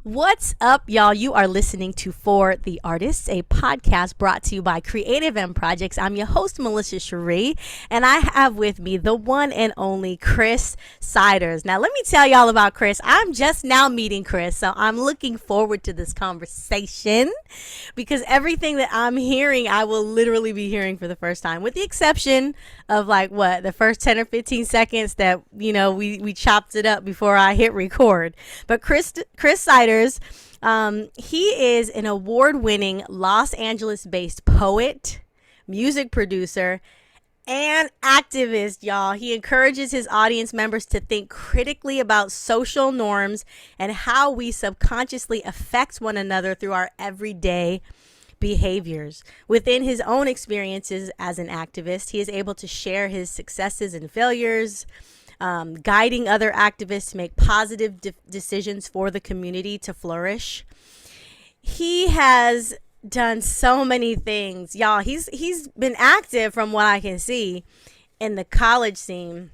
What's up, y'all? You are listening to For the Artists, a podcast brought to you by Creative M Projects. I'm your host, Melissa Cherie, and I have with me the one and only Chris SIDERS. Now, let me tell y'all about Chris. I'm just now meeting Chris, so I'm looking forward to this conversation because everything that I'm hearing, I will literally be hearing for the first time, with the exception of the first 10 or 15 seconds that, we chopped it up before I hit record. But Chris SIDERS, he is an award-winning Los Angeles-based poet, music producer, and activist, y'all. He encourages his audience members to think critically about social norms and how we subconsciously affect one another through our everyday behaviors. Within his own experiences as an activist, he is able to share his successes and failures, guiding other activists to make positive decisions for the community to flourish. He has done so many things, y'all. He's been active, from what I can see, in the college scene,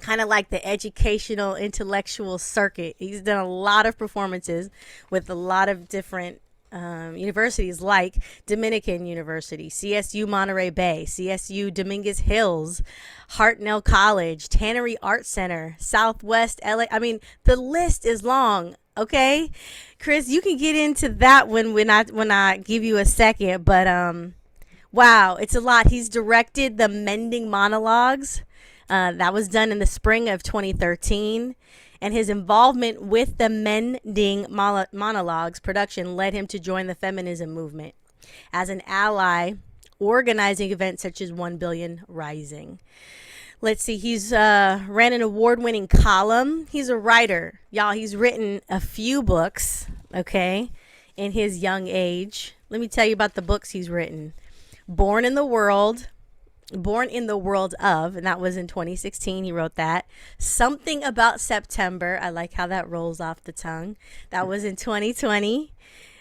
kind of like the educational intellectual circuit. He's done a lot of performances with a lot of different universities like Dominican University, CSU Monterey Bay, CSU Dominguez Hills, Hartnell College, Tannery Art Center, Southwest LA. I mean, the list is long. Okay, Chris, you can get into that when I give you a second. But wow, it's a lot. He's directed the Mending Monologues. That was done in the spring of 2013. And his involvement with the Mending Monologues production led him to join the feminism movement as an ally, organizing events such as 1 Billion Rising. Let's see, he's ran an award-winning column. He's a writer. Y'all, he's written a few books, okay, in his young age. Let me tell you about the books he's written. Born in the World of, and that was in 2016. He wrote that. Something About September. I like how that rolls off the tongue. That was in 2020.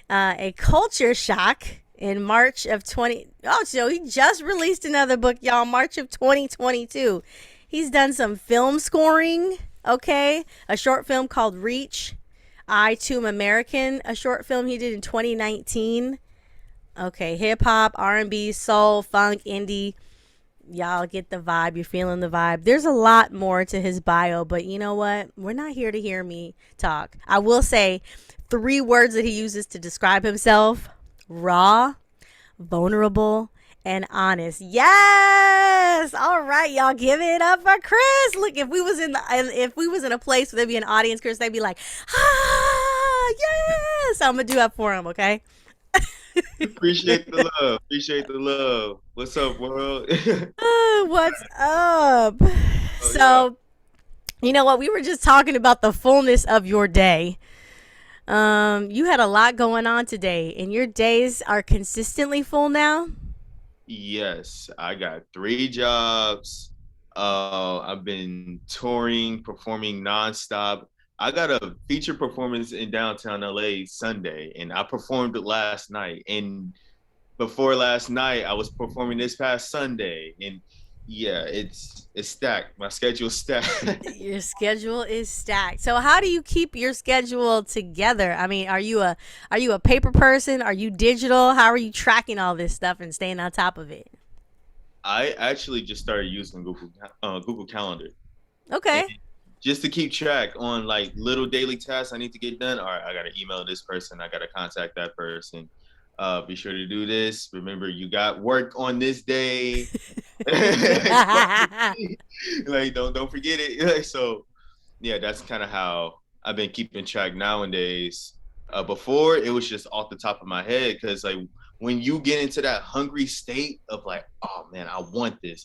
A Culture Shock in March of 20. Oh, so he just released another book, y'all, March of 2022. He's done some film scoring, okay? A short film called Reach. I Too Am American, a short film he did in 2019. Okay, hip hop, R&B, soul, funk, indie. Y'all get the vibe. You're feeling the vibe. There's a lot more to his bio, but you know what? We're not here to hear me talk. I will say 3 words that he uses to describe himself: raw, vulnerable, and honest. Yes. All right, y'all, give it up for Chris. Look, if we was in a place where there'd be an audience, Chris, they'd be like, yes. I'm gonna do that for him, okay? Appreciate the love. Appreciate the love. What's up, world? What's up? So, you know what? We were just talking about the fullness of your day. You had a lot going on today, and your days are consistently full now? Yes, I got 3 jobs. I've been touring, performing nonstop. I got a feature performance in downtown LA Sunday, and I performed it last night. And before last night, I was performing this past Sunday. And yeah, it's stacked. My schedule's stacked. Your schedule is stacked. So how do you keep your schedule together? I mean, are you a paper person? Are you digital? How are you tracking all this stuff and staying on top of it? I actually just started using Google Calendar. Okay. And just to keep track on like little daily tasks I need to get done. All right, I got to email this person. I got to contact that person. Be sure to do this. Remember, you got work on this day. Like, don't forget it. So, yeah, that's kind of how I've been keeping track nowadays. Before, it was just off the top of my head, because like when you get into that hungry state of like, oh man, I want this,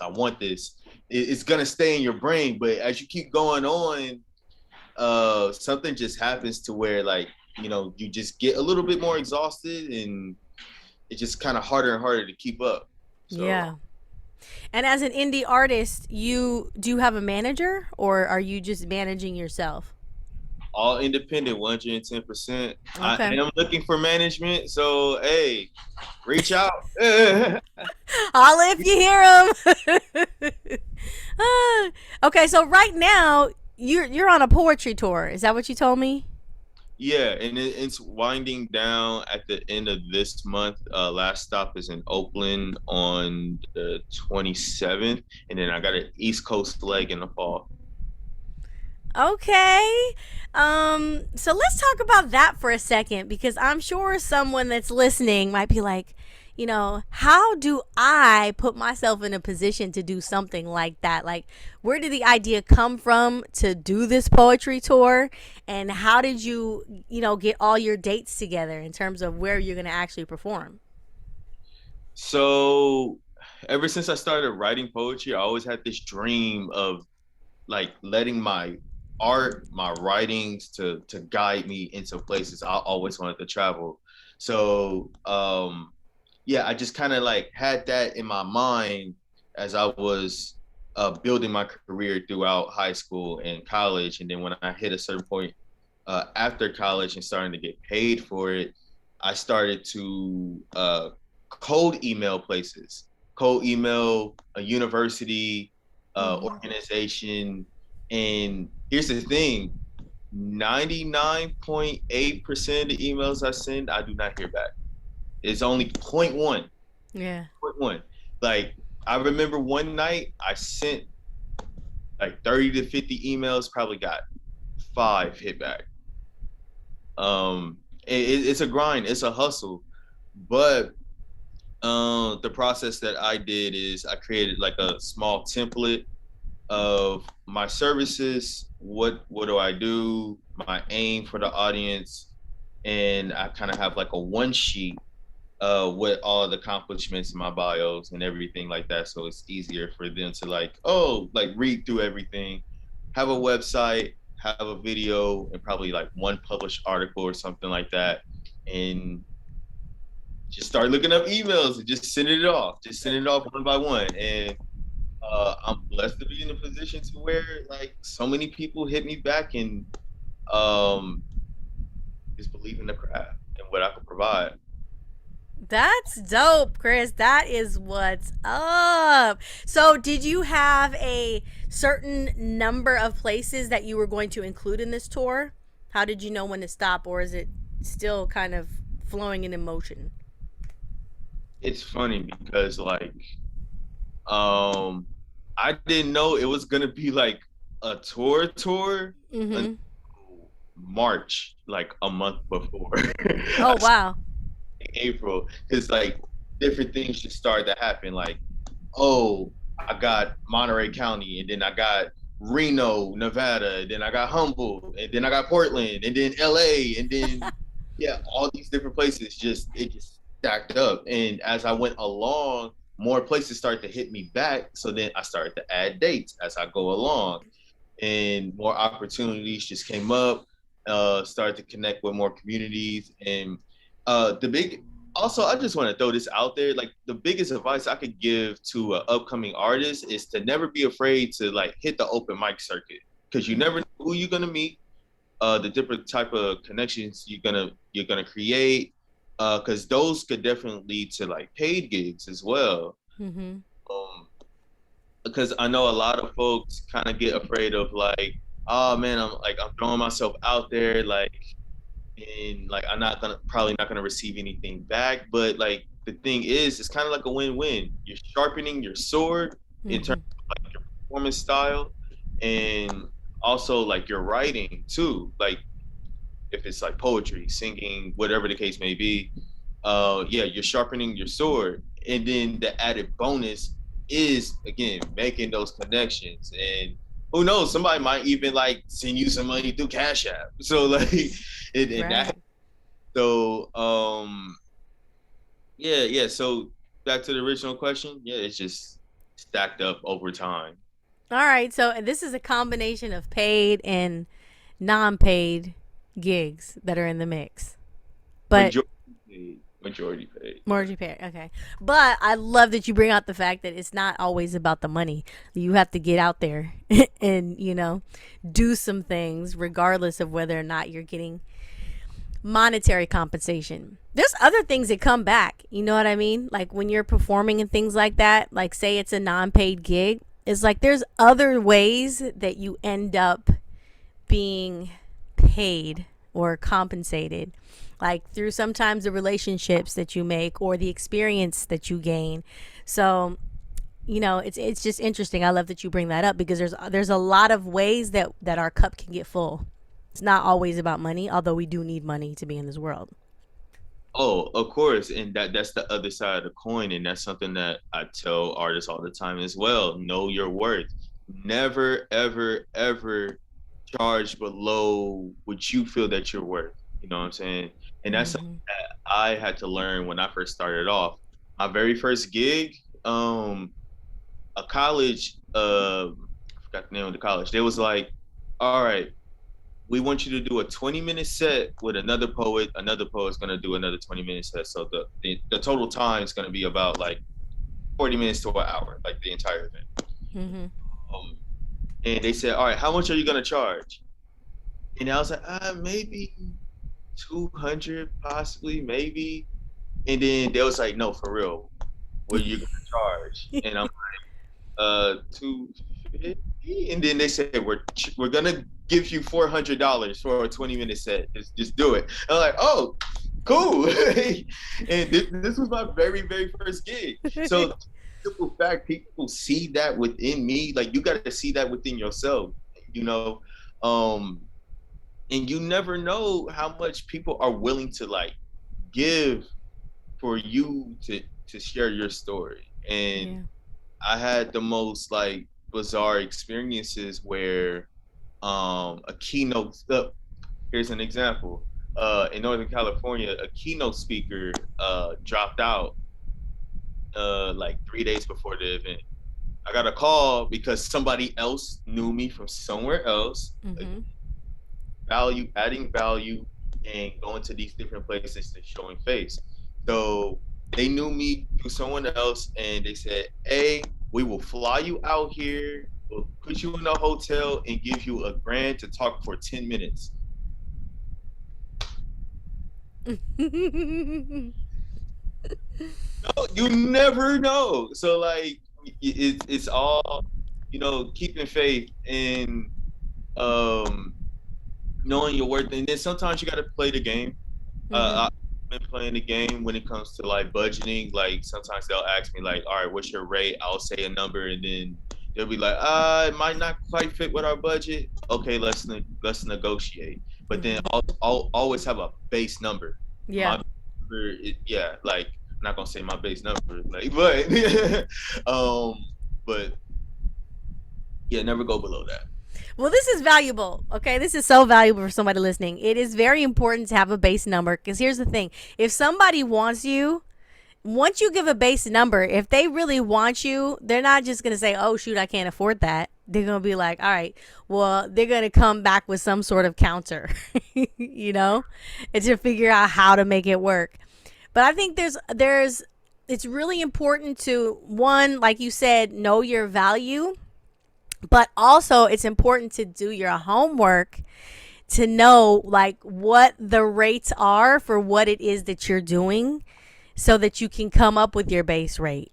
it's gonna stay in your brain. But as you keep going on, something just happens to where like, you just get a little bit more exhausted, and it's just kind of harder and harder to keep up. So, yeah. And as an indie artist, you do have a manager, or are you just managing yourself? all independent, 110%. Okay. I am looking for management, so hey, reach out. Holla if you hear them. Okay, so right now you're on a poetry tour. Is that what you told me? Yeah, and it's winding down at the end of this month. Last stop is in Oakland on the 27th, and then I got an East Coast leg in the fall. Okay. So let's talk about that for a second because I'm sure someone that's listening might be like, how do I put myself in a position to do something like that? Like, where did the idea come from to do this poetry tour? And how did you, get all your dates together in terms of where you're going to actually perform? So ever since I started writing poetry, I always had this dream of like letting my art, my writings to guide me into places I always wanted to travel. So yeah, I just kind of like had that in my mind as I was building my career throughout high school and college. And then when I hit a certain point after college and starting to get paid for it, I started to cold email places, cold email a university, Mm-hmm. organization. And here's the thing, 99.8% of the emails I send, I do not hear back. It's only point 0.1, Yeah. point 0.1. Like, I remember one night I sent like 30 to 50 emails, probably got five hit back. Um, it's a grind, it's a hustle. But the process that I did is I created like a small template of my services. What do I do? My aim for the audience, and I kind of have like a one sheet with all the accomplishments in my bios and everything like that. So it's easier for them to like, oh, like read through everything, have a website, have a video, and probably like one published article or something like that. And just start looking up emails and just sending it off, just sending it off one by one. And I'm blessed to be in a position to where like so many people hit me back and um, just believe in the craft and what I could provide. That's dope, Chris. That is what's up. So, did you have a certain number of places that you were going to include in this tour? How did you know when to stop, or is it still kind of flowing in emotion? It's funny because like um, I didn't know it was gonna be like a tour until Mm-hmm. March, like a month before. Oh, I wow. April, because like different things just started to happen. Like, oh, I got Monterey County, and then I got Reno, Nevada, and then I got Humboldt, and then I got Portland, and then LA, and then yeah, all these different places. Just it just stacked up, and as I went along, more places started to hit me back. So then I started to add dates as I go along, and more opportunities just came up. Started to connect with more communities, and the big also I just want to throw this out there. Like the biggest advice I could give to an upcoming artist is to never be afraid to like hit the open mic circuit because you never know who you're gonna meet, the different type of connections you're gonna create, because those could definitely lead to like paid gigs as well. Mm-hmm. Um, because I know a lot of folks kind of get afraid of like, oh man, I'm throwing myself out there, like, and like I'm not gonna probably not gonna receive anything back. But like the thing is, it's kind of like a win-win. You're sharpening your sword in terms Mm-hmm. of like your performance style, and also like your writing too. Like if it's like poetry, singing, whatever the case may be, yeah, you're sharpening your sword. And then the added bonus is again making those connections. And who knows, somebody might even like send you some money through Cash App. So like and that Right. so yeah, yeah. So back to the original question, yeah, it's just stacked up over time. All right. So, this is a combination of paid and non-paid gigs that are in the mix. But Majority paid. Majority paid. Yeah. Margie Perry. Okay. But I love that you bring out the fact that it's not always about the money. You have to get out there and, do some things regardless of whether or not you're getting monetary compensation. There's other things that come back. You know what I mean? Like when you're performing and things like that, like say it's a non paid gig, it's like there's other ways that you end up being paid or compensated, like through sometimes the relationships that you make or the experience that you gain. So it's just interesting. I love that you bring that up because there's a lot of ways that our cup can get full. It's not always about money, although we do need money to be in this world. Oh, of course, and that's the other side of the coin, and that's something that I tell artists all the time as well. Know your worth. Never, ever, ever charge below what you feel that you're worth. You know what I'm saying? And that's something Mm-hmm. that I had to learn when I first started off. My very first gig, a college, I forgot the name of the college. They was like, all right, we want you to do a 20-minute set with another poet. Another poet's going to do another 20-minute set. So the total time is going to be about like 40 minutes to an hour, like the entire event. Mm-hmm. Um, and they said, all right, how much are you going to charge? And I was like, maybe 200, possibly, maybe. And then they was like, no, for real, what are you going to charge? And I'm 250, and then they said we're gonna give you $400 for a 20-minute set. Just do it. I'm like, oh, cool. And this was my very very first gig. So simple fact, people see that within me. Like you got to see that within yourself. You know, um, and you never know how much people are willing to like give for you to share your story. And Yeah. I had the most like bizarre experiences where a keynote here's an example. In Northern California, a keynote speaker dropped out like 3 days before the event. I got a call because somebody else knew me from somewhere else, like, Mm-hmm. adding value, and going to these different places to showing face. So they knew me through someone else, and they said, "Hey, we will fly you out here. We'll put you in a hotel and give you $1,000 to talk for 10 minutes." No, you never know. So like, it's all keeping faith and um, knowing your worth, and then sometimes you got to play the game. Mm-hmm. I've been playing the game when it comes to like budgeting. Like sometimes they'll ask me like, "All right, what's your rate?" I'll say a number, and then they'll be like, "It might not quite fit with our budget. Okay, let's negotiate." But then Mm-hmm. I'll always have a base number. My Yeah. number, yeah, like I'm not gonna say my base number, like, but but yeah, never go below that. Well, this is valuable. Okay, this is so valuable for somebody listening. It is very important to have a base number because here's the thing: if somebody wants you, once you give a base number, if they really want you, they're not just gonna say, "Oh shoot, I can't afford that." They're gonna be like, "All right, well, they're gonna come back with some sort of counter, you know, and to figure out how to make it work." But I think there's it's really important to, one, like you said, know your value, but also it's important to do your homework to know like what the rates are for what it is that you're doing so that you can come up with your base rate.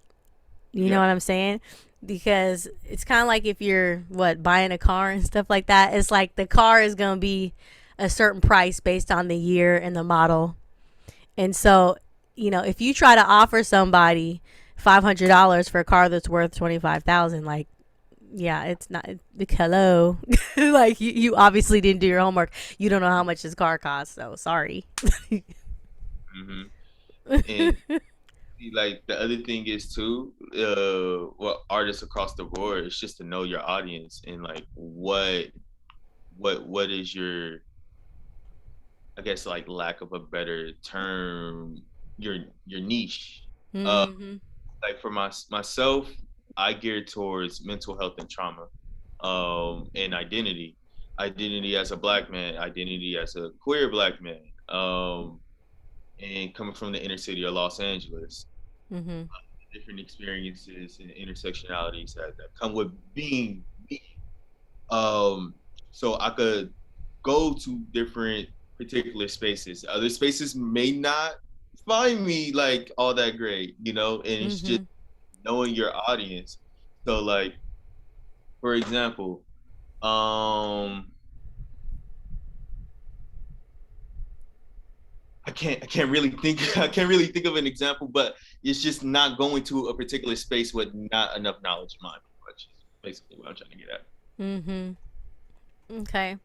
You know Yeah. what I'm saying? Because it's kind of like if you're buying a car and stuff like that. It's like the car is going to be a certain price based on the year and the model. And so, if you try to offer somebody $500 for a car that's worth 25,000, like, yeah, it's not. Hello, like you obviously didn't do your homework. You don't know how much this car costs. So sorry. Hmm. And like the other thing is too, what artists across the board is just to know your audience and like what is your, I guess, like lack of a better term, your niche. Uh, Mm-hmm. like for myself, I gear towards mental health and trauma, and identity as a black man, identity as a queer black man, and coming from the inner city of Los Angeles, Mm-hmm. different experiences and intersectionalities that come with being me. Um, so I could go to different particular spaces. Other spaces may not find me like all that great, and it's just Mm-hmm. knowing your audience. So like, for example, um I can't really think I can't really think of an example, but it's just not going to a particular space with not enough knowledge in mind. Which is basically what I'm trying to get at. Mm-hmm. Okay.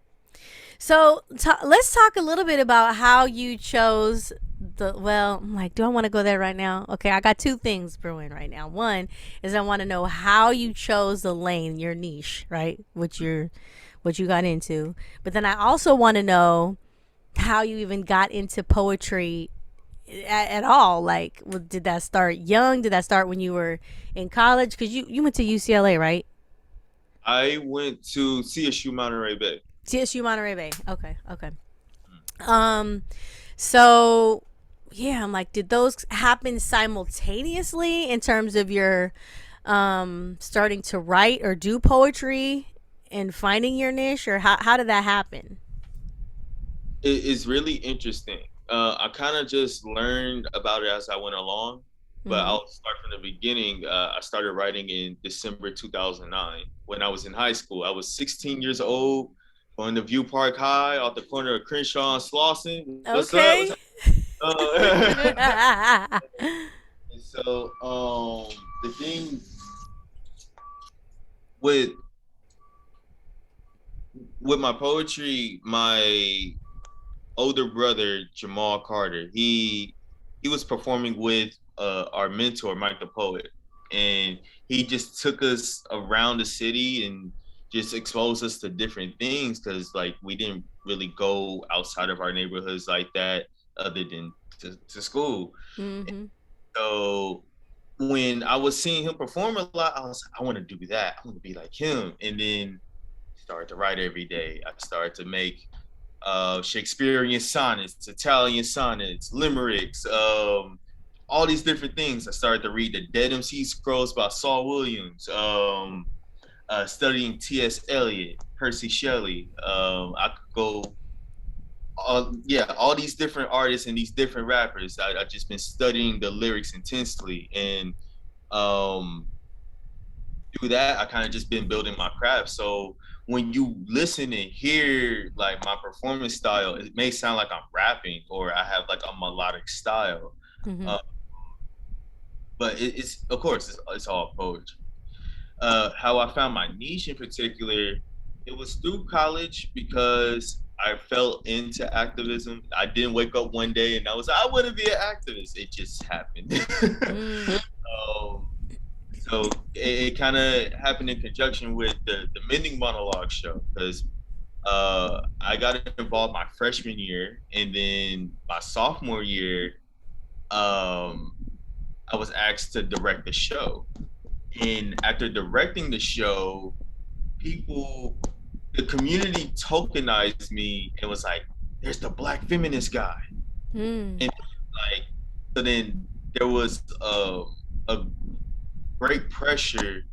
So let's talk a little bit about how you chose the. Well, I'm like, do I want to go there right now? Okay, I got two things brewing right now. One is I want to know how you chose the lane, your niche, right? What you got into. But then I also want to know how you even got into poetry at all. Like, did that start young? Did that start when you were in college? Because you went to UCLA, right? I went to CSU Monterey Bay. TSU Monterey Bay. Okay, okay. Um, so yeah, I'm like, did those happen simultaneously in terms of your starting to write or do poetry and finding your niche, or how did that happen? It's really interesting. I kind of just learned about it as I went along, but Mm-hmm. I'll start from the beginning. I started writing in December 2009 when I was in high school. I was 16 years old, going to View Park High off the corner of Crenshaw and Slauson. What's up? What's Okay. up? And so, the thing with my poetry, my older brother Jamal Carter. He was performing with our mentor Mike the Poet, and he just took us around the city and just exposed us to different things because like we didn't really go outside of our neighborhoods like that other than to school. Mm-hmm. So when I was seeing him perform a lot, I was I want to do that. I want to be like him, and then started to write every day. I started to make Shakespearean sonnets, Italian sonnets, limericks, all these different things. I started to read the Dead MC Scrolls by Saul Williams, studying T.S. Eliot, Percy Shelley. I could go, yeah, all these different artists and these different rappers. I just been studying the lyrics intensely, and um, through that, I kind of just been building my craft. So when you listen and hear like my performance style, it may sound like I'm rapping or I have like a melodic style, Mm-hmm. uh, but it's of course it's all poetry. How I found my niche in particular, it was through college because I fell into activism. I didn't wake up one day and I was like, I want to be an activist. It just happened. Mm. um, so it kind of happened in conjunction with the Mending Monologue show because I got involved my freshman year, and then my sophomore year, um, I was asked to direct the show. And after directing the show, people, the community tokenized me and was like, "There's the Black feminist guy," Mm. and like, so then there was a great pressure,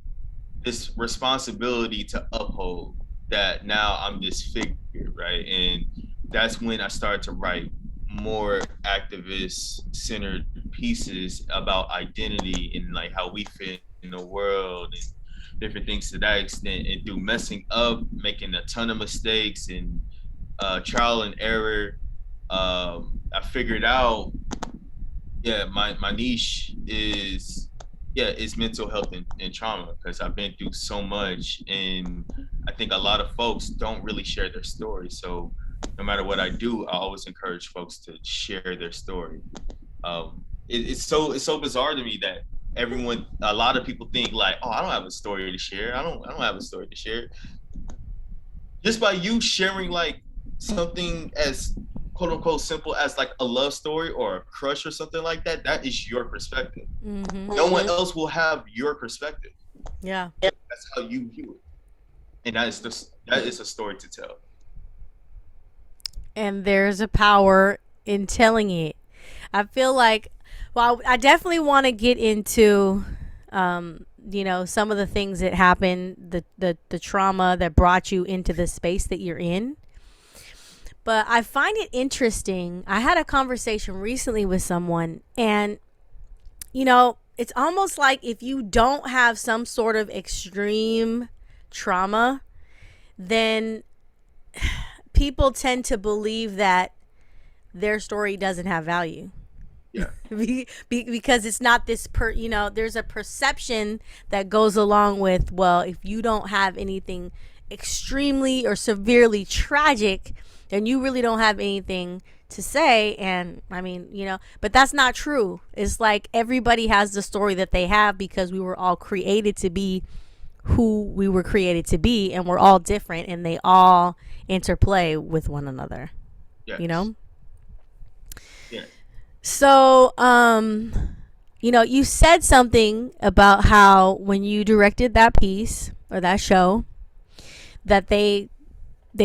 this responsibility to uphold that now I'm this figure, right? And that's when I started to write more activist centered pieces about identity and like how we fit in the world and different things to that extent. And through messing up, making a ton of mistakes and trial and error, I figured out, yeah, my niche is, yeah, it's mental health and trauma because I've been through so much, and I think a lot of folks don't really share their story. So no matter what I do, I always encourage folks to share their story. It's so bizarre to me that a lot of people think like, oh, I don't have a story to share. I don't have a story to share. Just by you sharing like something as quote unquote simple as like a love story or a crush or something like that, that is your perspective. Mm-hmm. No one else will have your perspective. Yeah. That's how you view it. And that is a story to tell. And there's a power in telling it. I feel like, well, I definitely want to get into, some of the things that happened, the trauma that brought you into the space that you're in. But I find it interesting. I had a conversation recently with someone, and, it's almost like if you don't have some sort of extreme trauma, then people tend to believe that their story doesn't have value. Yeah. Because it's not this there's a perception that goes along with, well, if you don't have anything extremely or severely tragic, then you really don't have anything to say. And I mean, but that's not true. It's like everybody has the story that they have because we were all created to be who we were created to be, and we're all different, and they all interplay with one another, you Yes. know Yeah. So, you said something about how when you directed that piece or that show, that they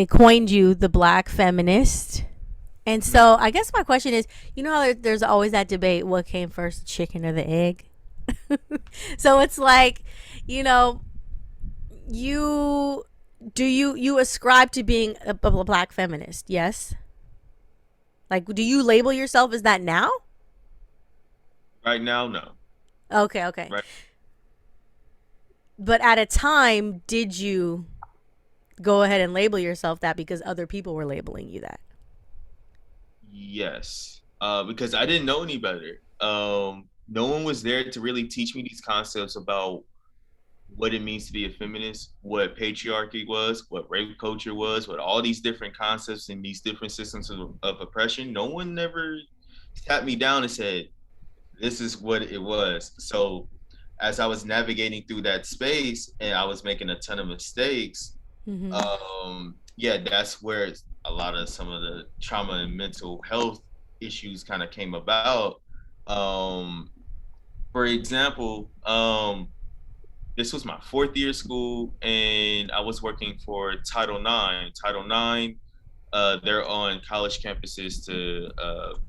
coined you the black feminist. And Mhm. so, I guess my question is, how there's always that debate: what came first, the chicken or the egg? So it's like, you know, you you ascribe to being a black feminist? Yes. Like, do you label yourself as that now? Right now, no. Okay, okay. Right. But at a time, did you go ahead and label yourself that because other people were labeling you that? Yes. Because I didn't know any better. No one was there to really teach me these concepts about what it means to be a feminist, what patriarchy was, what rape culture was, what all these different concepts and these different systems of oppression. No one ever sat me down and said, this is what it was. So as I was navigating through that space and I was making a ton of mistakes, Mm-hmm. yeah, that's where a lot of some of the trauma and mental health issues kind of came about. Um, for example, this was my fourth year of school, and I was working for Title IX. Title IX, they're on college campuses to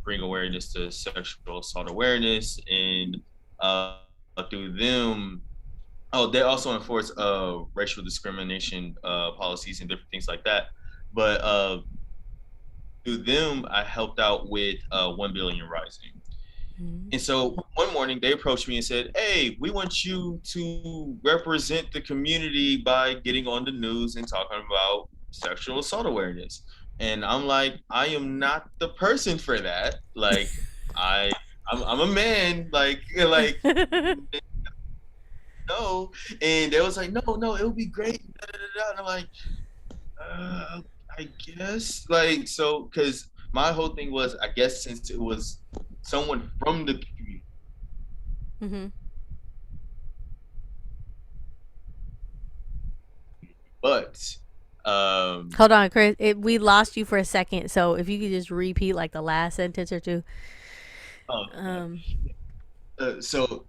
bring awareness to sexual assault awareness, and through them, oh, they also enforce racial discrimination policies and different things like that. But through them, I helped out with 1 Billion Rising. Mm-hmm. And so one morning they approached me and said, "Hey, we want you to represent the community by getting on the news and talking about sexual assault awareness." And I'm like, I am not the person for that. Like, I, I'm a man. Like no. And they was like, no, it'll be great. Da, da, da, da. And I'm like, uh, I guess. Like, so, because my whole thing was, I guess since it was someone from the community, Mm-hmm. but um, Hold on, Chris. We lost you for a second, so if you could just repeat like the last sentence or two. oh, Um. so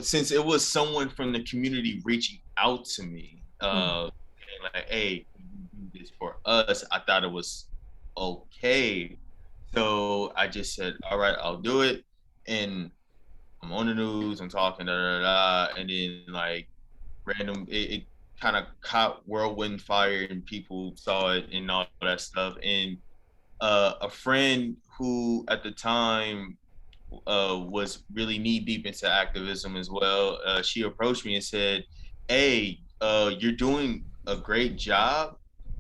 since it was someone from the community reaching out to me, Mm. saying like, "Hey, can you do this for us?" I thought it was okay. So I just said, "All right, I'll do it." And I'm on the news, I'm talking, da da da, and then like random, it kind of caught whirlwind fire, and people saw it and all that stuff. And a friend who at the time was really knee deep into activism as well. She approached me and said, "Hey, you're doing a great job,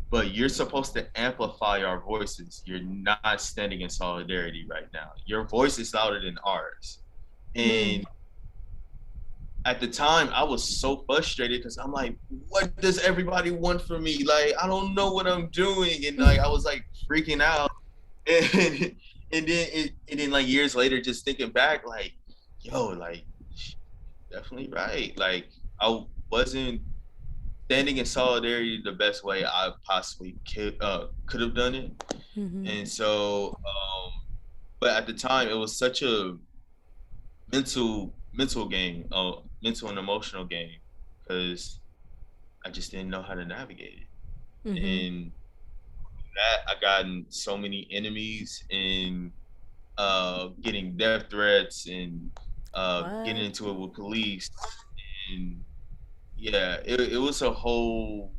but you're supposed to amplify our voices. You're not standing in solidarity right now. Your voice is louder than ours." Mm. And at the time, I was so frustrated because I'm like, "What does everybody want from me? Like, I don't know what I'm doing," and like I was like freaking out. And and then like years later, just thinking back, like, yo, like definitely right. Like I wasn't standing in solidarity the best way I possibly could have done it. Mm-hmm. And so, but at the time, it was such a mental game, mental and emotional game, because I just didn't know how to navigate it. Mm-hmm. And that I gotten so many enemies and getting death threats and getting What? into it with police. And yeah, it was a whole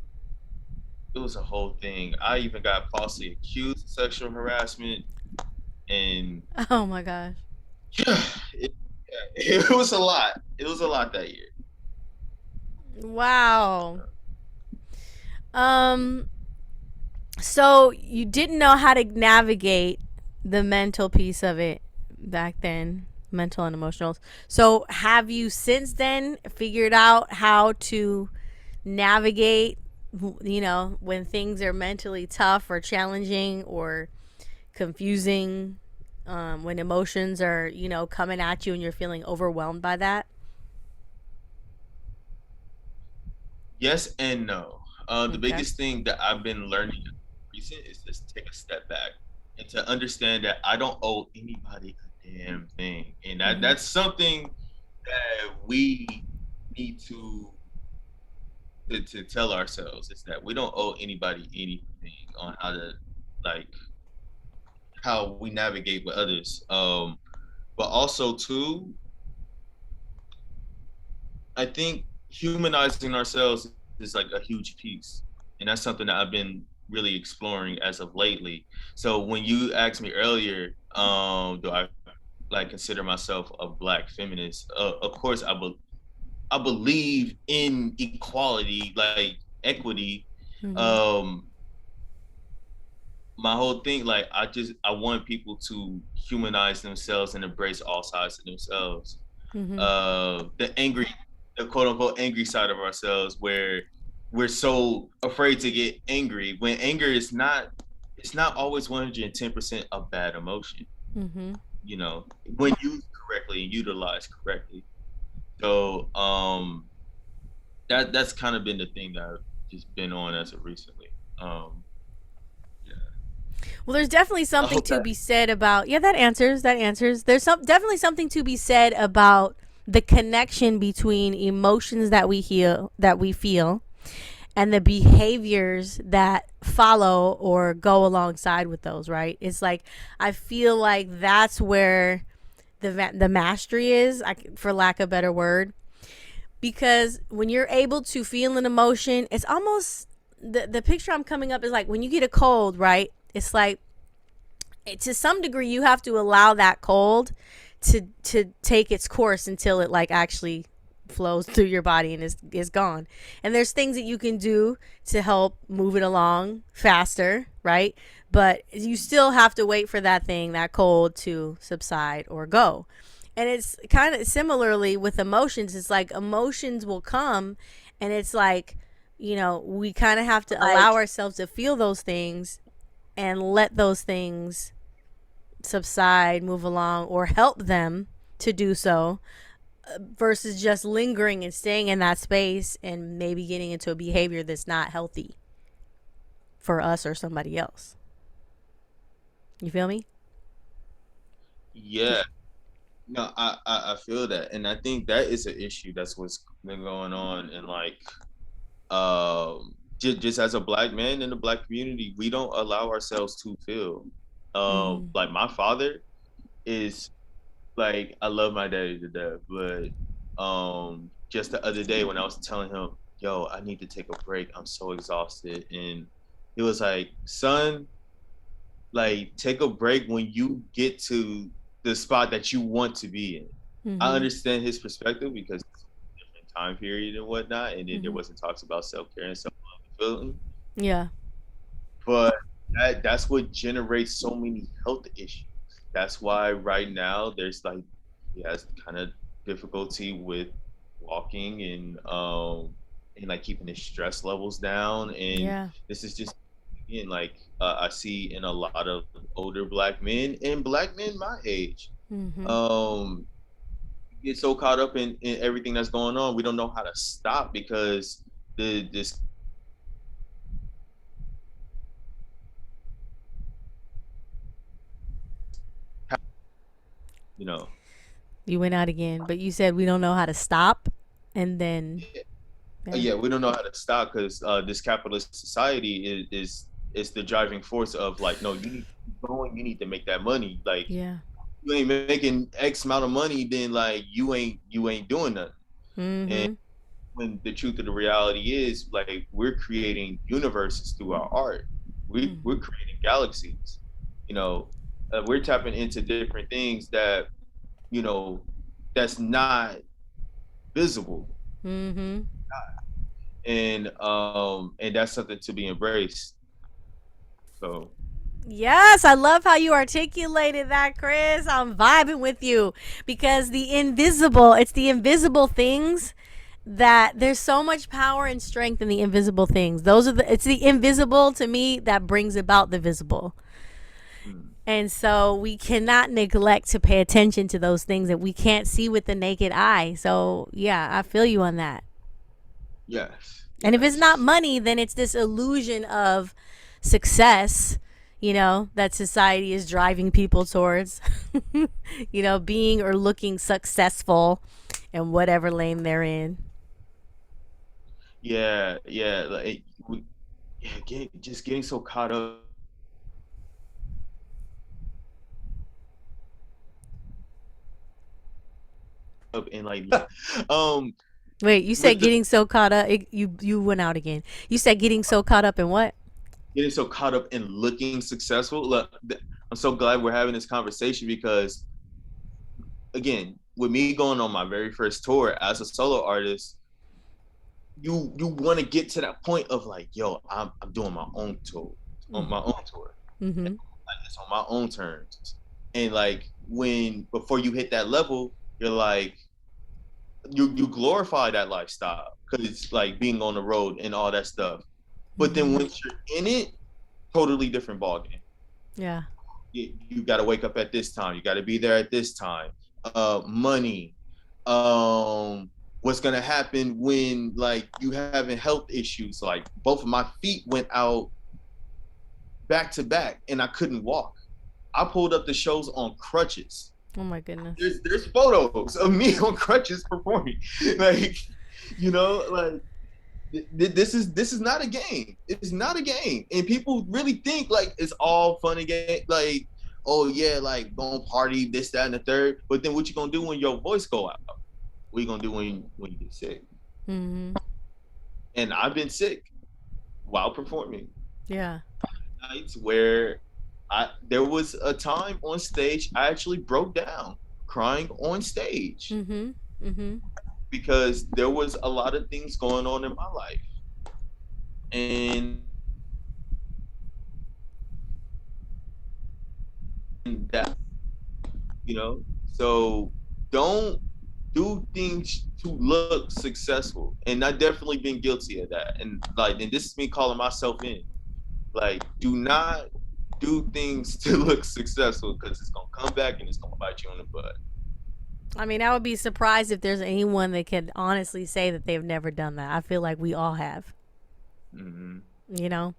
thing. I even got falsely accused of sexual harassment, and Oh my gosh. it, it was a lot. It was a lot that year. Wow. Um. So you didn't know how to navigate The mental piece of it back then, mental and emotional. So, have you since then figured out how to navigate, when things are mentally tough or challenging or confusing, when emotions are, coming at you and you're feeling overwhelmed by that? Yes and no. The Okay. biggest thing that I've been learning recent is just take a step back and to understand that I don't owe anybody a damn thing, and Mm-hmm. that's something that we need to tell ourselves is that we don't owe anybody anything on how to like how we navigate with others. But also too, I think humanizing ourselves is like a huge piece, and that's something that I've been really exploring as of lately. So when you asked me earlier, do I like consider myself a black feminist? Of course, I believe in equality, like equity. Mm-hmm. Um, my whole thing, like I want people to humanize themselves and embrace all sides of themselves. Mm-hmm. The quote unquote angry side of ourselves, where we're so afraid to get angry. When anger is not, it's not always 110% a bad emotion. Mm-hmm. You know, when used correctly and utilized correctly. So that's kind of been the thing that I've just been on as of recently. Um, yeah, Well, there's definitely I something hope to that. be said about, yeah, that answers. That answers. There's definitely something to be said about the connection between emotions that we feel and the behaviors that follow or go alongside with those, right? It's like I feel like that's where the mastery is, for lack of a better word, because when you're able to feel an emotion, it's almost the picture I'm coming up is like when you get a cold, right? It's like to some degree you have to allow that cold to take its course until it like actually flows through your body and is gone. And there's things that you can do to help move it along faster, right? But you still have to wait for that cold to subside or go. And it's kind of similarly with emotions. It's like emotions will come and it's like, we kind of have to allow ourselves to feel those things and let those things subside, move along, or help them to do so, versus just lingering and staying in that space and maybe getting into a behavior that's not healthy for us or somebody else. You feel me? Yeah, no, I feel that, and I think that is an issue. That's what's been going on, and like, just as a black man in the black community, we don't allow ourselves to feel. Mm-hmm. Like my father is like, I love my daddy to death, but just the other day when I was telling him, "Yo, I need to take a break. I'm so exhausted," and he was like, "Son, like take a break when you get to the spot that you want to be in." I Mm-hmm. understand his perspective because it's a different time period and whatnot, and then there Mm-hmm. wasn't talks about self care and self love and feeling. Yeah. But that's what generates so many health issues. That's why right now there's like he has kind of difficulty with walking and like keeping his stress levels down. And Yeah. this is just again like I see in a lot of older black men and black men my age. Mm-hmm. Um, get so caught up in everything that's going on, we don't know how to stop because the this you know You went out again, but you said we don't know how to stop, and then yeah. yeah, we don't know how to stop because this capitalist society is the driving force of like, no, you need to keep going, you need to make that money. Like Yeah. you ain't making X amount of money, then like you ain't doing nothing. And Mm-hmm. when the truth of the reality is, like we're creating universes through our art. We're Mm-hmm. creating galaxies. You know, we're tapping into different things that you know that's not visible, Mm-hmm. and that's something to be embraced. So Yes, I love how you articulated that, Chris. I'm vibing with you because it's the invisible things that there's so much power and strength in the invisible things. It's the invisible to me that brings about the visible. Mm. And so we cannot neglect to pay attention to those things that we can't see with the naked eye. So, yeah, I feel you on that. Yes, And if it's not yes. money, then it's this illusion of success, that society is driving people towards, being or looking successful in whatever lane they're in. Yeah, yeah. Yeah, just getting so caught up in like Wait, you said with the getting so caught up. You went out again. You said getting so caught up in what? getting so caught up in looking successful. Look, I'm so glad we're having this conversation because again, with me going on my very first tour as a solo artist, you want to get to that point of like, yo, I'm doing my own tour, on my own tour. Mm-hmm. Like it's on my own terms. And like when before you hit that level, you're like you glorify that lifestyle because it's like being on the road and all that stuff. But then Mm-hmm. once you're in it, totally different ballgame. Yeah. You got to wake up at this time. You got to be there at this time. Money. What's gonna happen when like you having health issues? Like both of my feet went out back to back, and I couldn't walk. I pulled up the shows on crutches. Oh my goodness. There's photos of me on crutches performing. Like, like this is not a game. It's not a game, and people really think like it's all fun and game. Like, oh yeah, like going party, this, that, and the third. But then what you gonna do when your voice go out? What you gonna do when you get sick? Mm-hmm. And I've been sick while performing. Yeah. Nights where there was a time on stage I actually broke down crying on stage Mm-hmm. Mm-hmm. because there was a lot of things going on in my life and that so don't do things to look successful, and I definitely been guilty of that, and this is me calling myself in, like, do not do things to look successful because it's gonna come back and it's gonna bite you in the butt. I mean, I would be surprised if there's anyone that could honestly say that they've never done that. I feel like we all have, Mm-hmm. you know?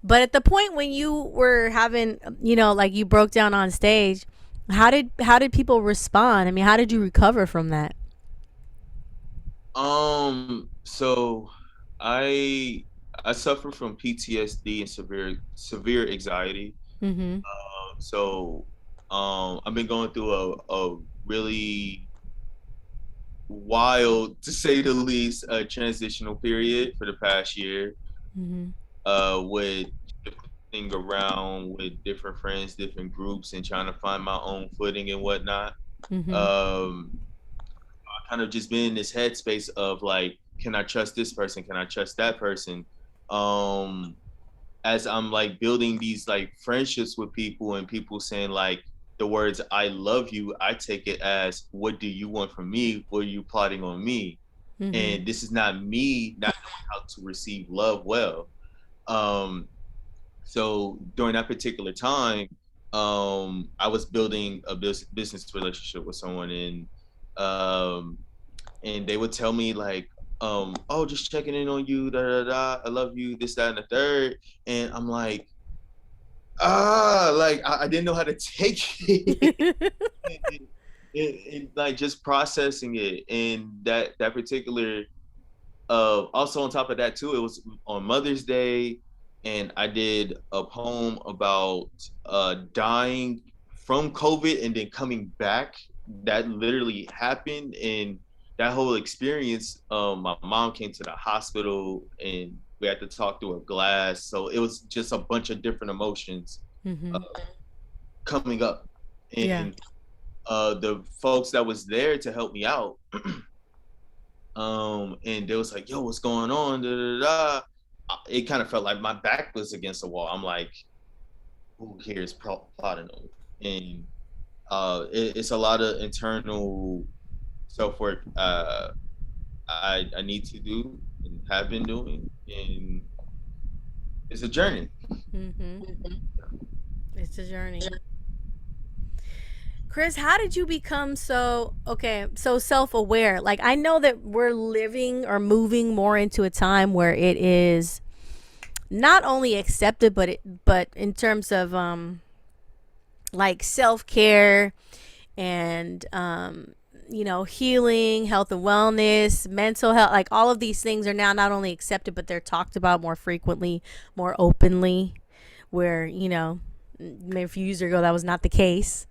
But at the point when you were having, like you broke down on stage, how did people respond? I mean, how did you recover from that? So I I suffer from PTSD and severe anxiety. Mm-hmm. So I've been going through a really wild, to say the least, transitional period for the past year. Mm-hmm. With shifting around with different friends, different groups, and trying to find my own footing and whatnot. Mm-hmm. Um, I kind of just been in this headspace of like, can I trust this person? Can I trust that person? Um, as I'm like building these like friendships with people and people saying like the words "I love you," I take it as, what do you want from me? What are you plotting on me? Mm-hmm. And this is not me not knowing how to receive love well. Um, so during that particular time, I was building a business relationship with someone, um, and they would tell me like, oh, just checking in on you, da da da, I love you, this, that, and the third, and I'm like, like I didn't know how to take it. And like just processing it, and that particular also on top of that too, it was on Mother's Day, and I did a poem about dying from COVID and then coming back. That literally happened, and that whole experience. My mom came to the hospital, and we had to talk through a glass. So it was just a bunch of different emotions uh, Mm-hmm. coming up, Yeah. and the folks that was there to help me out, and they was like, "Yo, what's going on?" Da, da, da. It kind of felt like my back was against the wall. I'm like, who here is plotting on me. And it's a lot of internal self work I need to do and have been doing, and it's a journey. Mm-hmm. It's a journey. Chris, how did you become so self-aware? Like, I know that we're living or moving more into a time where it is not only accepted, but in terms of like self-care and healing, health and wellness, mental health, like all of these things are now not only accepted, but they're talked about more frequently, more openly, where, maybe a few years ago that was not the case.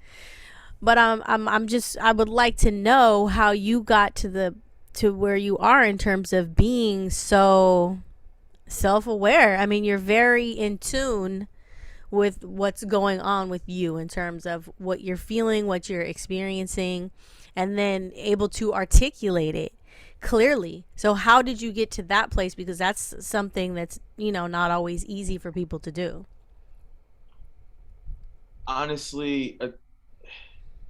But I would like to know how you got to where you are in terms of being so self-aware. I mean, you're very in tune with what's going on with you in terms of what you're feeling, what you're experiencing, and then able to articulate it clearly. So how did you get to that place? Because that's something that's, not always easy for people to do. Honestly,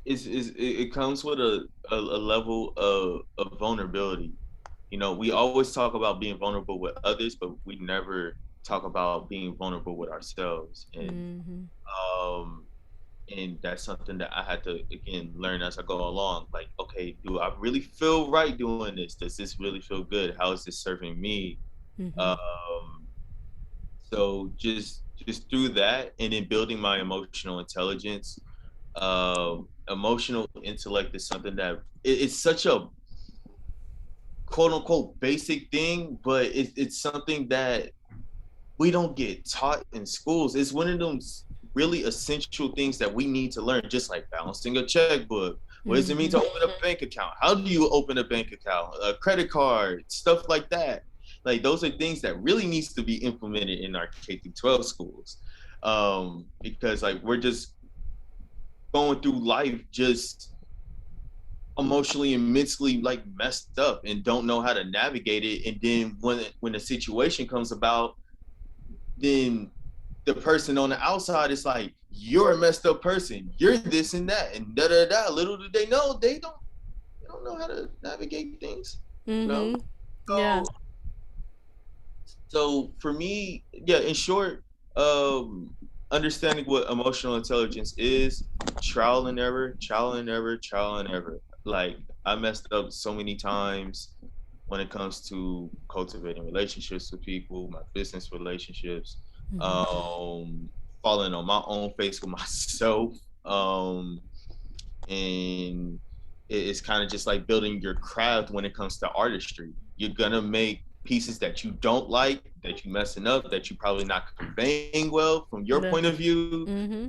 it comes with a level of vulnerability. We always talk about being vulnerable with others, but we never talk about being vulnerable with ourselves. Mm-hmm. Um, and that's something that I had to again learn as I go along. Like, okay, do I really feel right doing this? Does this really feel good? How is this serving me? Mm-hmm. Um, so just through that, and then building my emotional intelligence. Emotional intellect is something that it's such a quote unquote basic thing, but it's something that we don't get taught in schools. It's one of those really essential things that we need to learn, just like balancing a checkbook. What does it mean Mm-hmm. to open a bank account? How do you open a bank account? A credit card, stuff like that. Like those are things that really needs to be implemented in our K through 12 schools, because like we're just going through life just emotionally and mentally like messed up and don't know how to navigate it. And then when the situation comes about, then the person on the outside is like, you're a messed up person, you're this and that, and da da da. Little do they know, they don't know how to navigate things, you know. Mm-hmm. Yeah. So so for me, yeah, in short, um, understanding what emotional intelligence is, trial and error, trial and error. Like I messed up so many times when it comes to cultivating relationships with people, my business relationships, Mm-hmm. um, falling on my own face with myself. And it's kind of just like building your craft when it comes to artistry. You're gonna make pieces that you don't like, that you messing up, that you probably not conveying well from your Yeah. point of view. Mm-hmm.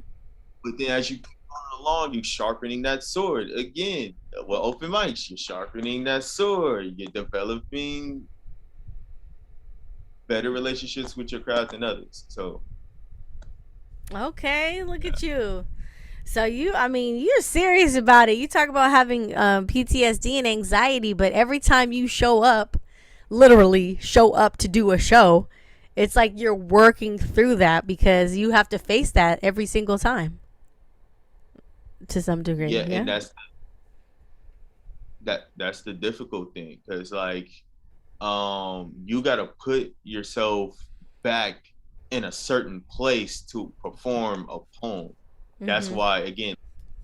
But then as you keep going along, you're sharpening that sword. Again, with open mics, you're sharpening that sword. You're developing better relationships with your craft and others. So Okay, look yeah. at you. So I mean, you're serious about it. You talk about having PTSD and anxiety, but every time you show up, literally show up to do a show, it's like you're working through that because you have to face that every single time to some degree. Yeah, Yeah. and that's the difficult thing, because like you got to put yourself back in a certain place to perform a poem. That's Mm-hmm. why, again,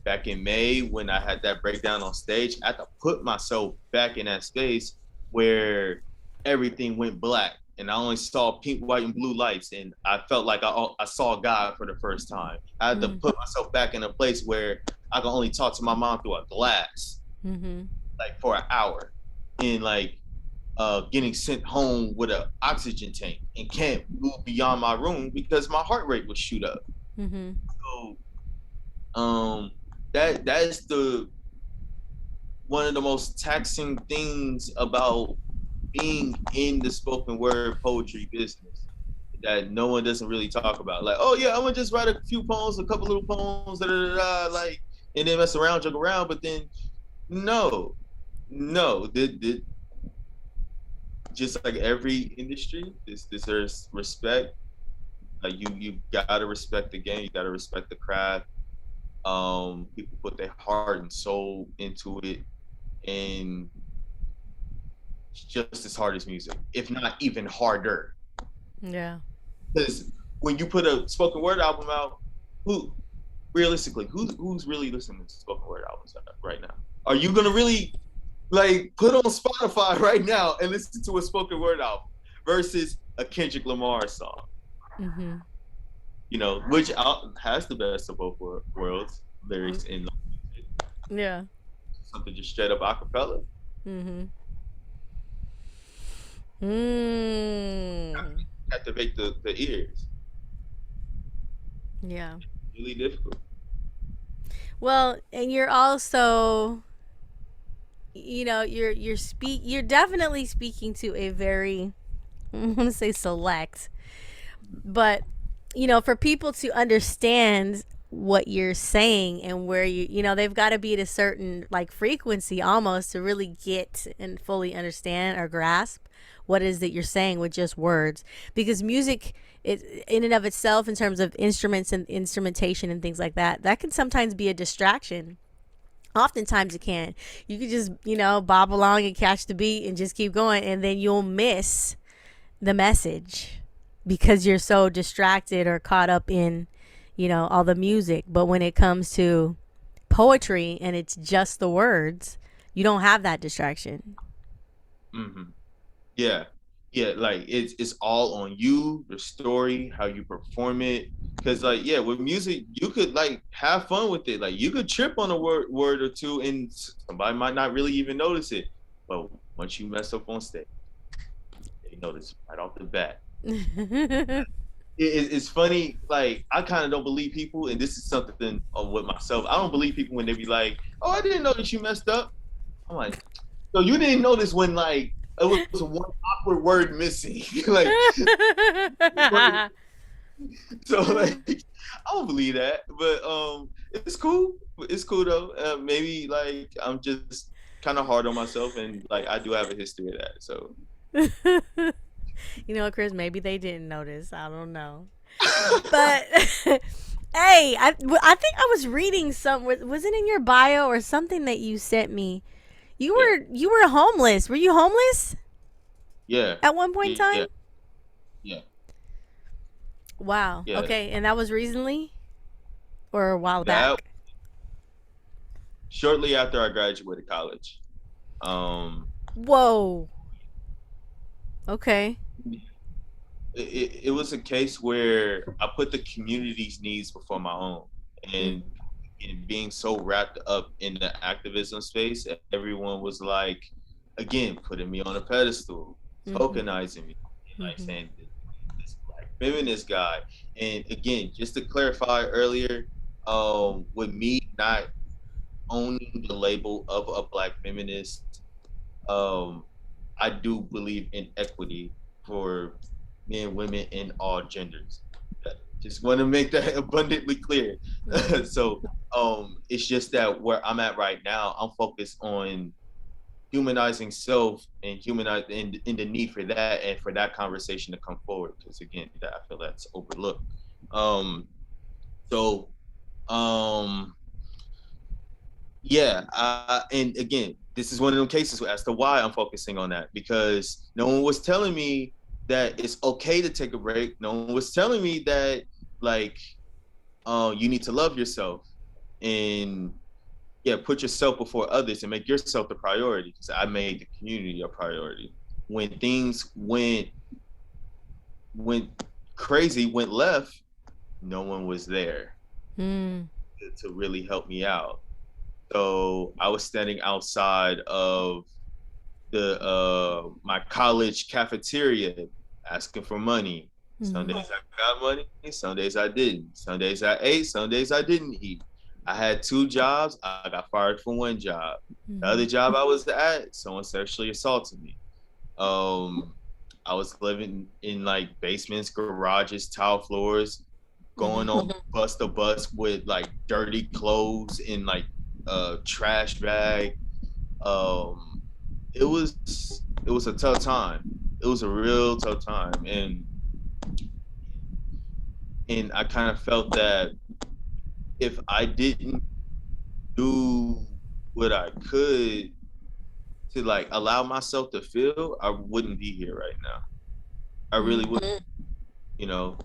back in May when I had that breakdown on stage, I had to put myself back in that space where everything went black and I only saw pink, white, and blue lights, and I felt like I saw God for the first time. I had to Mm-hmm. put myself back in a place where I could only talk to my mom through a glass, Mm-hmm. like for an hour, and like getting sent home with an oxygen tank and can't move beyond my room because my heart rate would shoot up. Mm-hmm. So that's the one of the most taxing things about being in the spoken word poetry business that no one doesn't really talk about. Like, oh yeah, I'm gonna just write a few poems, a couple little poems, da da da, like, and then mess around, joke around. But then no, no, just like every industry, this deserves respect. Like you gotta respect the game. You gotta respect the craft. People put their heart and soul into it, and it's just as hard as music, if not even harder. Yeah. Because when you put a spoken word album out, who realistically, who's really listening to spoken word albums right now? Are you gonna really like put on Spotify right now and listen to a spoken word album versus a Kendrick Lamar song? Mm-hmm. Which has the best of both worlds, lyrics and Yeah. something just straight up acapella. Mm-hmm. Mm. Captivate the ears. Yeah. Really difficult. Well, and you're also, you're definitely speaking to a very, I want to say select, but for people to understand what you're saying and where they've got to be at a certain like frequency almost to really get and fully understand or grasp what it is that you're saying with just words, because music, it in and of itself, in terms of instruments and instrumentation and things like that, that can sometimes be a distraction. Oftentimes it can. You could just bob along and catch the beat and just keep going, and then you'll miss the message because you're so distracted or caught up in all the music. But when it comes to poetry and it's just the words, you don't have that distraction. Mm-hmm. Yeah, yeah. Like it's all on you, the story, how you perform it. Because like yeah, with music, you could like have fun with it. Like you could trip on a word or two, and somebody might not really even notice it. But once you mess up on stage, they notice right off the bat. It's funny. Like I kind of don't believe people, and this is something with myself. I don't believe people when they be like, "Oh, I didn't know that you messed up." I'm like, so you didn't notice when like it was one awkward word missing, like so like I don't believe that, but it's cool. It's cool though. Maybe like I'm just kind of hard on myself, and like I do have a history of that. So Chris, maybe they didn't notice. I don't know. But hey, I think I was reading some. Was it in your bio or something that you sent me? You yeah, were you were homeless. Were you homeless yeah, at one point in yeah, time? yeah, Wow. yeah. Okay, and that was recently or a while That back. shortly after I graduated college. Um, Whoa. Okay. it was a case where I put the community's needs before my own. And Mm-hmm. in being so wrapped up in the activism space, everyone was like, again, putting me on a pedestal, Mm-hmm. tokenizing me, and like Mm-hmm. saying this black feminist guy. And again, just to clarify earlier, with me not owning the label of a black feminist, um, I do believe in equity for men, women, and all genders. Just want to make that abundantly clear. Mm-hmm. So it's just that where I'm at right now, I'm focused on humanizing self and humanizing in the need for that and for that conversation to come forward. Because again, that I feel that's overlooked. Um, so um, yeah, and again, this is one of them cases as to why I'm focusing on that, because no one was telling me that it's okay to take a break. No one was telling me that like you need to love yourself and yeah, put yourself before others and make yourself the priority. Because I made the community a priority. When things went crazy, went left, no one was there Mm. to really help me out. So I was standing outside of the my college cafeteria asking for money. Some Mm-hmm. days I got money, some days I didn't. Some days I ate, some days I didn't eat. I had two jobs. I got fired from one job. The Mm-hmm. other job I was at, someone sexually assaulted me. Um, I was living in like basements, garages, tile floors, Mm-hmm. going on bus to bus with like dirty clothes in like a trash bag. Um, it was a tough time. It was a real tough time, and And I kind of felt that if I didn't do what I could to like allow myself to feel, I wouldn't be here right now. I really would, Mm-hmm. you know.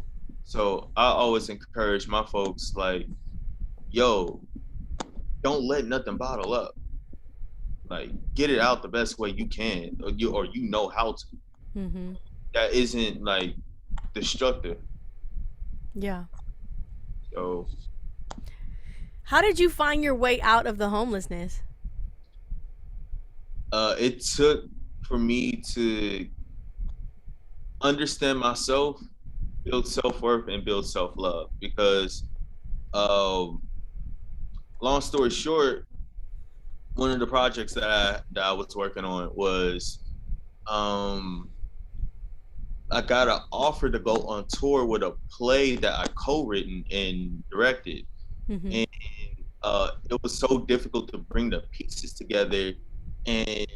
So I always encourage my folks like, yo, don't let nothing bottle up. Like get it out the best way you can, or you know how to. Mm-hmm. That isn't like destructive. Yeah. So How did you find your way out of the homelessness? it took for me to understand myself, build self worth, and build self love. Because, um, long story short, one of the projects that I was working on was um, I got an offer to go on tour with a play that I co-written and directed, Mm-hmm. and it was so difficult to bring the pieces together and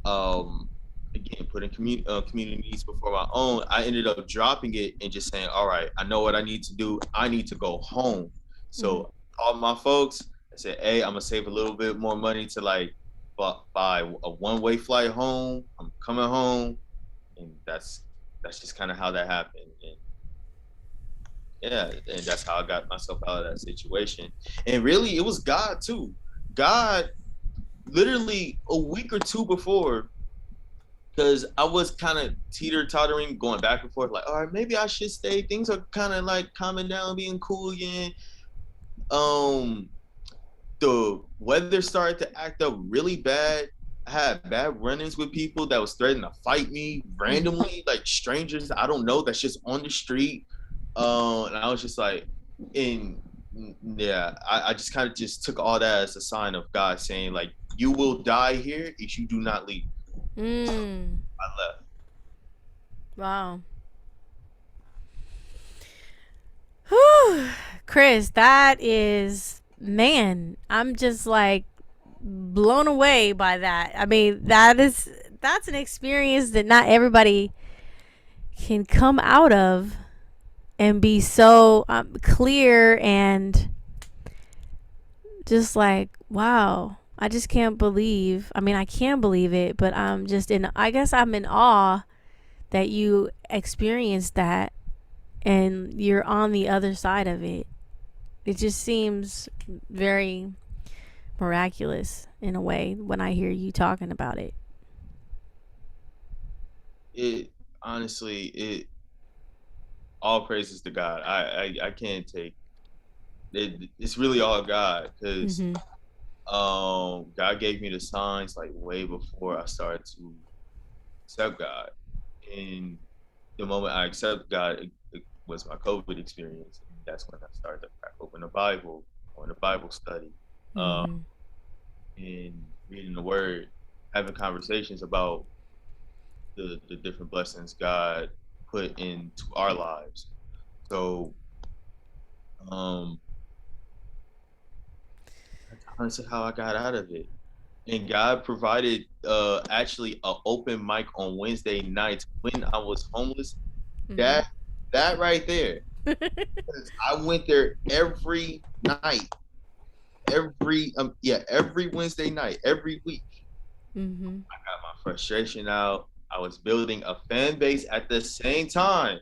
um, again putting community needs before my own. I ended up dropping it and just saying, all right, I know what I need to do. I need to go home. Mm-hmm. So all my folks, I said, hey, I'm gonna save a little bit more money to like buy a one-way flight home. I'm coming home, and that's just kind of how that happened. And yeah, and that's how I got myself out of that situation. And really, it was God too. God, literally a week or two before, because I was kind of teeter tottering, going back and forth, like, all right, maybe I should stay. Things are kind of like calming down, being cool again. Um, the weather started to act up really bad. I had bad run-ins with people that was threatening to fight me Mm-hmm. randomly, like strangers I don't know that's just on the street. And I was just like, in yeah, I just kind of just took all that as a sign of God saying, like, you will die here if you do not leave. Mm. I left. Wow. Whew. Chris, that is, man, I'm just like blown away by that. I mean, that's an experience that not everybody can come out of and be so clear and just like, wow. I just can't believe. I mean, I can believe it, but I'm just in, I guess I'm in awe that you experienced that and you're on the other side of it. It just seems very miraculous in a way when I hear you talking about it. It honestly, it all praises to God. I can't take it. It's really all God because Mm-hmm. God gave me the signs like way before I started to accept God. And the moment I accept God, it was my COVID experience. And that's when I started to crack open the Bible, going to Bible study, uh, Mm-hmm. and reading the Word, having conversations about the different blessings God put into our lives. So um, that's honestly how I got out of it. And God provided actually an open mic on Wednesday nights when I was homeless. Mm-hmm. That right there. Because I went there every night, every Wednesday night, every week. Mm-hmm. I got my frustration out. I was building a fan base at the same time.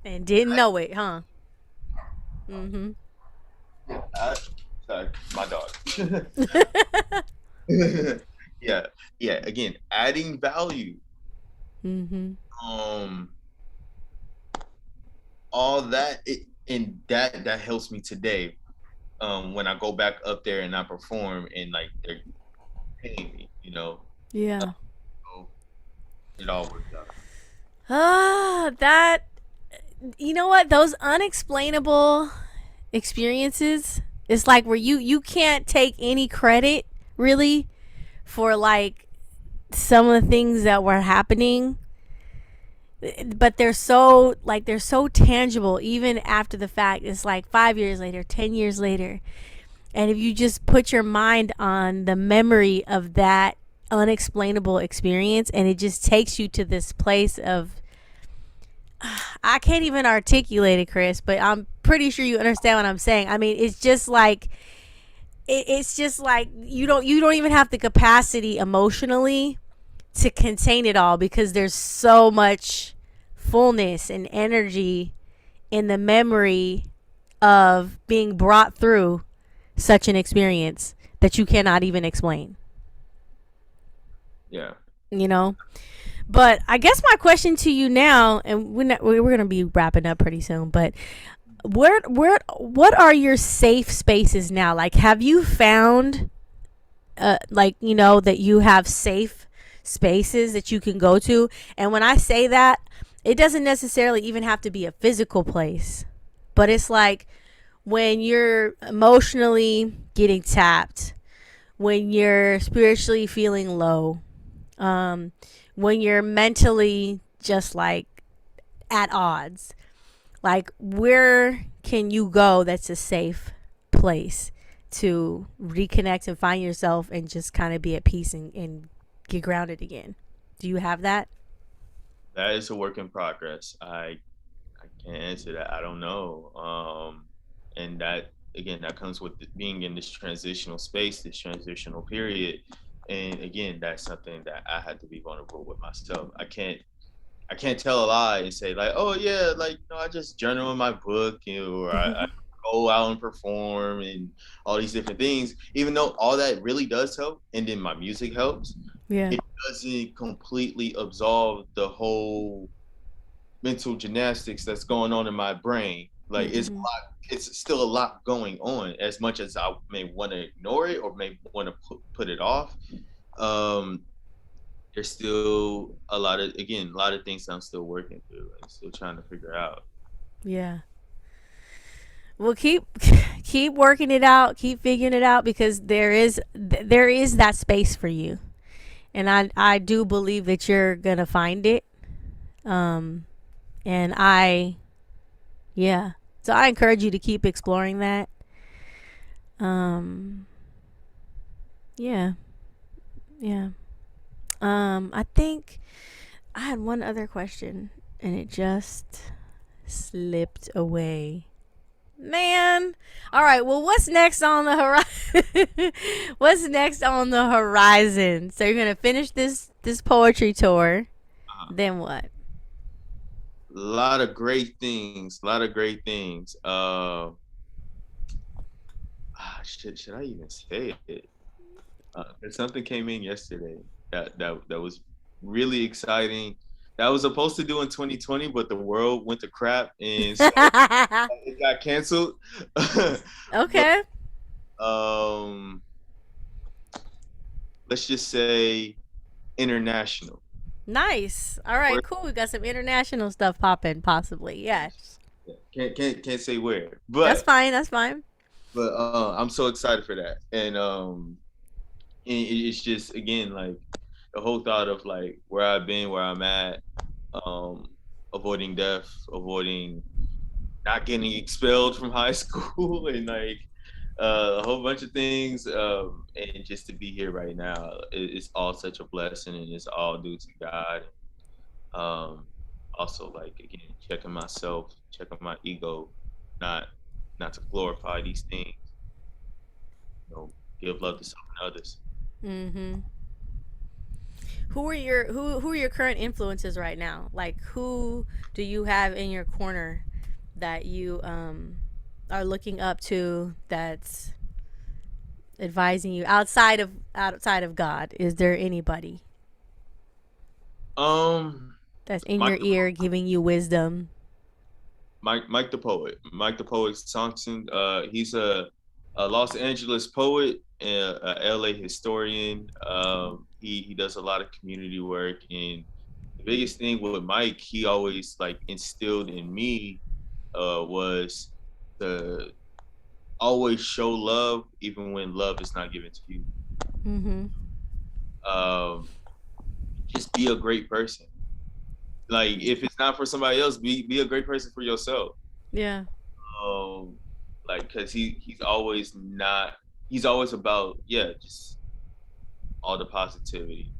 And didn't know it, huh? Mm-hmm. I, sorry, my dog. Yeah, yeah. Again, adding value. Mm-hmm. Um, all that and that helps me today. When I go back up there and I perform and like they're paying me, Yeah. so it all worked out. That, you know what? Those unexplainable experiences, it's like where you can't take any credit really for like some of the things that were happening, but they're so tangible even after the fact. It's like 5 years later, 10 years later, and if you just put your mind on the memory of that unexplainable experience, and it just takes you to this place of I can't even articulate it, Chris, but I'm pretty sure you understand what I'm saying. I mean, it's just like it's just like you don't even have the capacity emotionally to contain it all because there's so much fullness and energy in the memory of being brought through such an experience that you cannot even explain. Yeah. You know? But I guess my question to you now, and we're going to be wrapping up pretty soon, but what are your safe spaces now? Like, have you found, like, that you have safe spaces that you can go to? And when I say that, it doesn't necessarily even have to be a physical place, but it's like when you're emotionally getting tapped, when you're spiritually feeling low, um, when you're mentally just like at odds. Like, where can you go that's a safe place to reconnect and find yourself and just kind of be at peace and get grounded again? Do you have that? That is a work in progress. I can't answer that. I don't know. And that again, that comes with being in this transitional space, this transitional period. And again, that's something that I had to be vulnerable with myself. I can't tell a lie and say like, oh yeah, like I just journal in my book, or I go out and perform and all these different things. Even though all that really does help, and then my music helps, Yeah. it doesn't completely absolve the whole mental gymnastics that's going on in my brain. Like Mm-hmm. it's still a lot going on. As much as I may want to ignore it or may want to put it off, um, there's still a lot of things I'm still working through and still trying to figure out. Yeah. Well, keep working it out, keep figuring it out because there is that space for you, and I do believe that you're gonna find it. Um, and yeah, so I encourage you to keep exploring that. Um, yeah, yeah. I think I had one other question, and it just slipped away. Man. All right. Well, what's next on the horizon? What's next on the horizon? So you're gonna finish this poetry tour. Then what? A lot of great things. A lot of great things. Should I even say it? Something came in yesterday that was really exciting. That was supposed to do in 2020, but the world went to crap, and so it got canceled. But Okay. um, let's just say international. Nice. All right. Cool. We got some international stuff popping, possibly. Yes. Can't say where, That's fine. That's fine. but I'm so excited for that, and it's just again like the whole thought of like where I've been, where I'm at, um, avoiding death, avoiding not getting expelled from high school, and like a whole bunch of things, and just to be here right now, it's all such a blessing, and it's all due to God. Um, Also, like again, checking myself, checking my ego, not not to glorify these things, give love to some others. Mm-hmm. Who are your current influences right now? Like, who do you have in your corner that you are looking up to, that's advising you outside of God? Is there anybody Um, that's in Mike, your ear giving you wisdom? Mike the poet Thompson. He's a Los Angeles poet, a LA historian. He does a lot of community work, and the biggest thing with Mike, he always like instilled in me, was to always show love even when love is not given to you. Mm-hmm. Um, just be a great person. Like if it's not for somebody else, be a great person for yourself. Yeah. um like because he's always not he's always about, yeah, just all the positivity,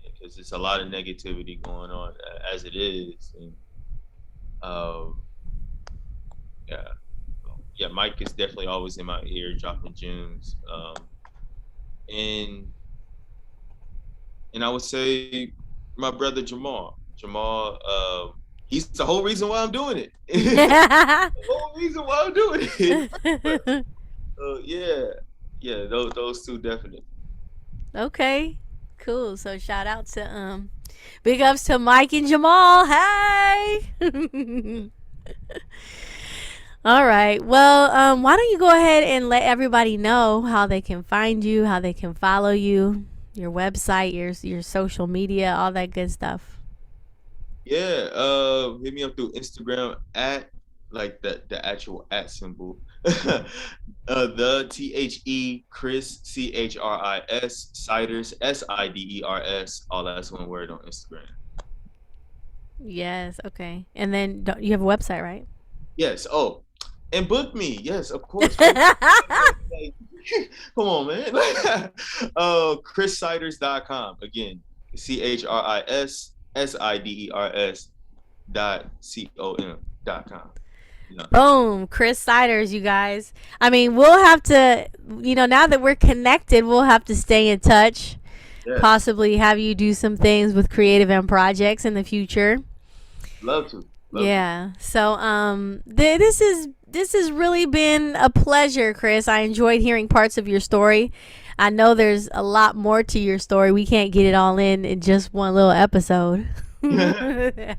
because there's a lot of negativity going on as it is, and Um, yeah, yeah. Mike is definitely always in my ear, dropping gems. And and I would say my brother Jamal. Jamal, he's the whole reason why I'm doing it. The whole reason why I'm doing it. Yeah, yeah. Those two definitely. Okay, cool. So shout out to big ups to Mike and Jamal. Hey. All right. Well, why don't you go ahead and let everybody know how they can find you, how they can follow you, your website, your social media, all that good stuff. Yeah, hit me up through Instagram at like the actual at symbol. The Chris CHRIS Siders SIDERS. All that's one word on Instagram. Yes. Okay. And then you have a website, right? Yes. Oh, and book me. Yes, of course. Book me. Like, come on, man. ChrisSiders.com. Again, ChrisSiders.com. Yeah. Boom, Chris Siders, you guys. I mean, we'll have to, now that we're connected, we'll have to stay in touch. Yes. Possibly have you do some things with creative and projects in the future. Love to. Love to. Yeah. So this has really been a pleasure, Chris. I enjoyed hearing parts of your story. I know there's a lot more to your story. We can't get it all in just one little episode. Yeah.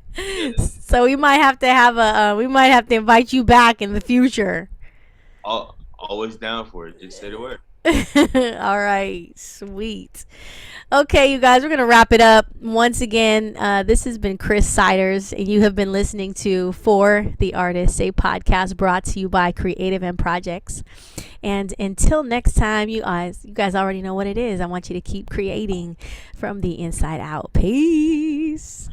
So we might have to invite you back in the future. Always down for it. Just say the word. All right, sweet. Okay, you guys, we're going to wrap it up. Once again, this has been Chris Siders, and you have been listening to For the Artists, a podcast brought to you by Creative and Projects. And until next time, you guys already know what it is. I want you to keep creating from the inside out. Peace.